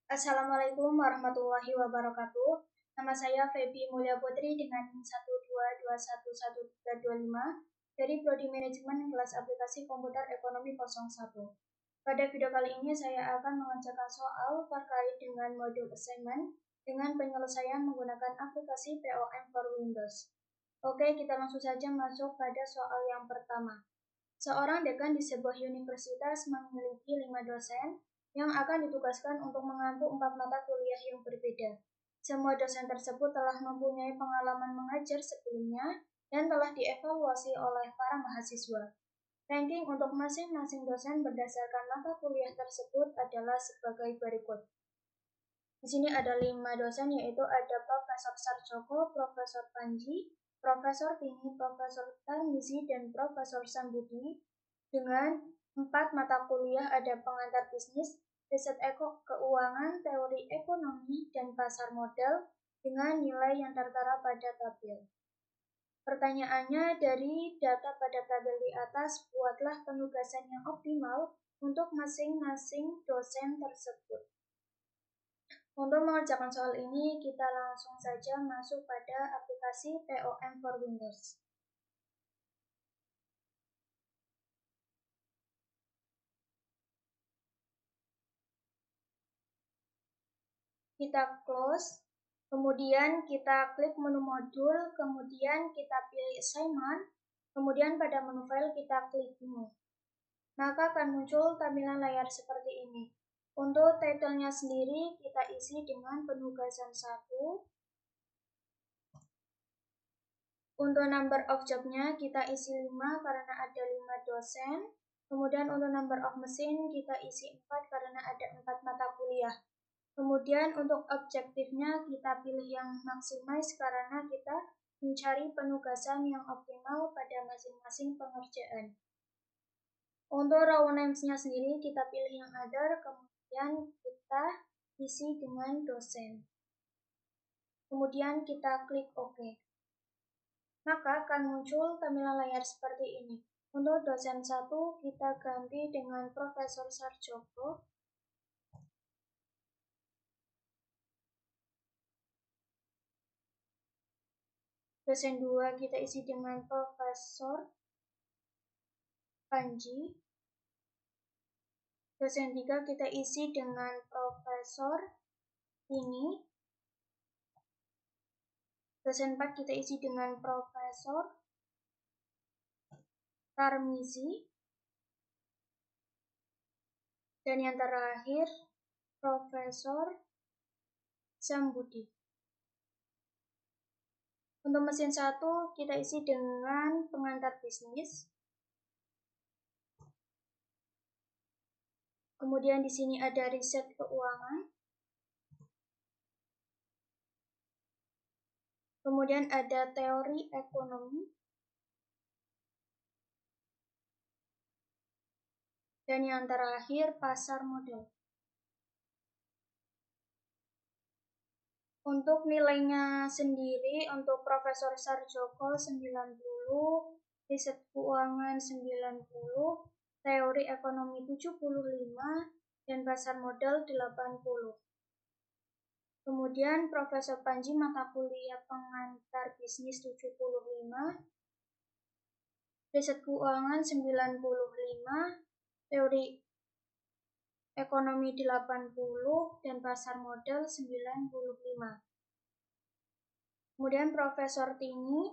Assalamualaikum warahmatullahi wabarakatuh. Nama saya Feby Mulya Putri dengan NIM 122111325 dari Prodi Manajemen kelas aplikasi komputer ekonomi 01. Pada video kali ini saya akan mengerjakan soal terkait dengan modul assignment dengan penyelesaian menggunakan aplikasi POM for Windows. Oke, kita langsung saja masuk pada soal yang pertama. Seorang dekan di sebuah universitas memiliki 5 dosen yang akan ditugaskan untuk mengampu 4 mata kuliah yang berbeda. Semua dosen tersebut telah mempunyai pengalaman mengajar sebelumnya dan telah dievaluasi oleh para mahasiswa. Ranking untuk masing-masing dosen berdasarkan mata kuliah tersebut adalah sebagai berikut. Di sini ada 5 dosen, yaitu ada Profesor Sarjoko, Profesor Panji, Profesor Tini, Profesor Tarmizi, dan Profesor Sambudi. Dengan 4 mata kuliah ada pengantar bisnis, riset keuangan, teori ekonomi, dan pasar modal dengan nilai yang tertera pada tabel. Pertanyaannya, dari data pada tabel di atas, buatlah penugasan yang optimal untuk masing-masing dosen tersebut. Untuk mengerjakan soal ini, kita langsung saja masuk pada aplikasi POM for Windows. Kita close, kemudian kita klik menu modul, kemudian kita pilih assignment, kemudian pada menu file kita klik new. Maka akan muncul tampilan layar seperti ini. Untuk title-nya sendiri kita isi dengan penugasan 1. Untuk number of job-nya kita isi 5 karena ada 5 dosen. Kemudian untuk number of mesin kita isi 4 karena ada 4 mata kuliah. Kemudian untuk objektifnya kita pilih yang maximize karena kita mencari penugasan yang optimal pada masing-masing pengerjaan. Untuk row names-nya sendiri kita pilih yang other, kemudian kita isi dengan dosen. Kemudian kita klik OK. Maka akan muncul tampilan layar seperti ini. Untuk dosen 1 kita ganti dengan Profesor Sarjoko. Dosen 2 kita isi dengan Profesor Panji. Dosen 3 kita isi dengan Profesor Tini. Dosen 4 kita isi dengan Profesor Tarmizi. Dan yang terakhir, Profesor Sambudi. Untuk mesin 1 kita isi dengan pengantar bisnis. Kemudian di sini ada riset keuangan. Kemudian ada teori ekonomi. Dan yang terakhir pasar modal. Untuk nilainya sendiri, untuk Profesor Sarjoko 90, riset keuangan 90, teori ekonomi 75, dan pasar modal 80. Kemudian Profesor Panji mata kuliah pengantar bisnis 75, riset keuangan 95, teori ekonomi 80, dan pasar modal 95. Kemudian Profesor Tini,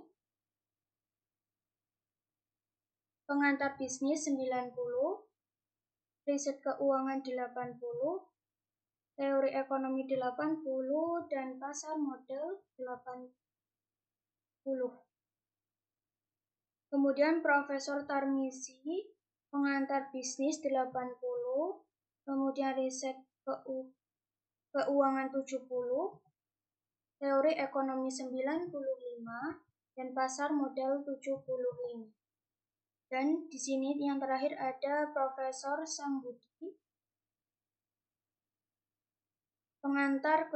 pengantar bisnis 90, riset keuangan 80, teori ekonomi 80, dan pasar modal 80. Kemudian Profesor Tarmizi, pengantar bisnis 80, kemudian riset keuangan 70, teori ekonomi 95, dan pasar modal 75. Dan di sini yang terakhir ada Profesor Sambudi, pengantar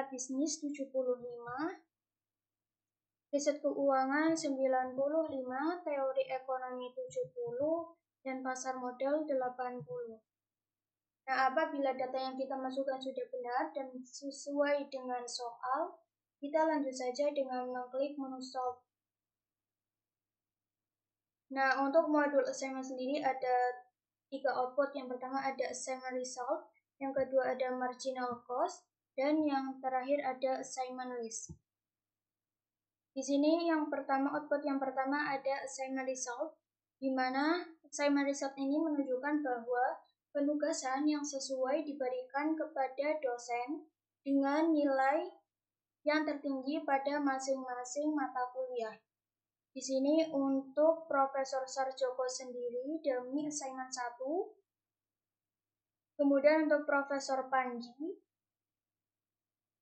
bisnis 75, riset keuangan 95, teori ekonomi 70, dan pasar modal 80. Nah, apabila data yang kita masukkan sudah benar dan sesuai dengan soal, kita lanjut saja dengan mengklik menu Solve. Nah, untuk modul assignment sendiri ada 3 output. Yang pertama ada assignment result, yang kedua ada marginal cost, dan yang terakhir ada assignment list. Di sini output yang pertama ada assignment result, di mana assignment result ini menunjukkan bahwa penugasan yang sesuai diberikan kepada dosen dengan nilai yang tertinggi pada masing-masing mata kuliah. Di sini untuk Profesor Sarjoko sendiri demi assignment 1. Kemudian untuk Profesor Panji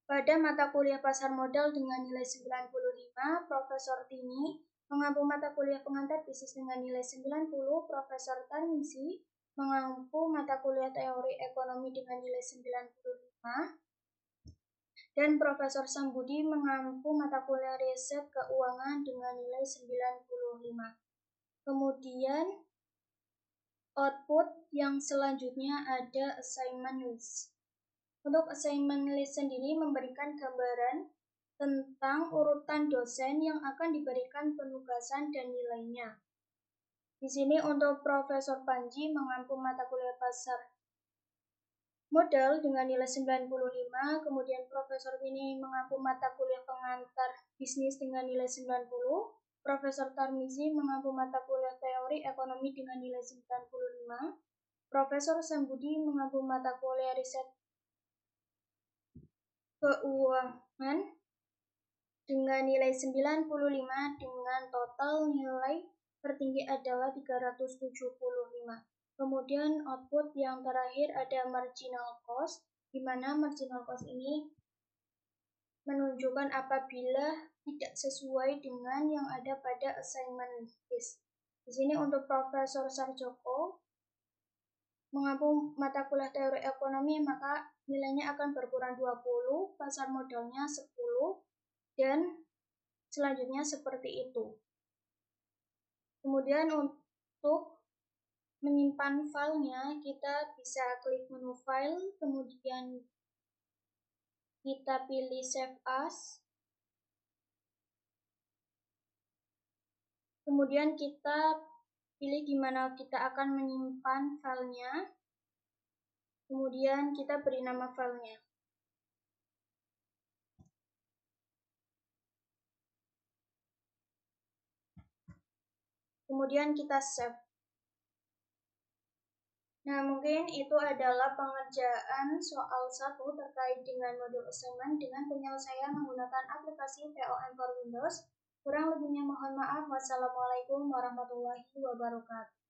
pada mata kuliah pasar modal dengan nilai 95, Profesor Tini mengampu mata kuliah pengantar bisnis dengan nilai 90, Profesor Tarmizi mengampu mata kuliah teori ekonomi dengan nilai 95, dan Profesor Sambudi mengampu mata kuliah riset keuangan dengan nilai 95. Kemudian output yang selanjutnya ada assignment list. Untuk assignment list sendiri memberikan gambaran tentang urutan dosen yang akan diberikan penugasan dan nilainya. Di sini untuk Profesor Panji mengampu mata kuliah pasar modal dengan nilai 95, kemudian Profesor Tini mengampu mata kuliah pengantar bisnis dengan nilai 90, Profesor Tarmizi mengampu mata kuliah teori ekonomi dengan nilai 95, Profesor Sambudi mengampu mata kuliah riset keuangan dengan nilai 95 dengan total nilai tertinggi adalah 375. Kemudian output yang terakhir ada marginal cost, di mana marginal cost ini menunjukkan apabila tidak sesuai dengan yang ada pada assignment list. Di sini untuk Profesor Sarjoko mengampu mata kuliah teori ekonomi, maka nilainya akan berkurang 20, pasar modalnya 10, dan selanjutnya seperti itu. Kemudian untuk menyimpan filenya, kita bisa klik menu file, kemudian kita pilih save as, kemudian kita pilih di mana kita akan menyimpan filenya, kemudian kita beri nama filenya. Kemudian kita save. Nah, mungkin itu adalah pengerjaan soal 1 terkait dengan modul assignment dengan penyelesaian menggunakan aplikasi POM for Windows. Kurang lebihnya mohon maaf. Wassalamualaikum warahmatullahi wabarakatuh.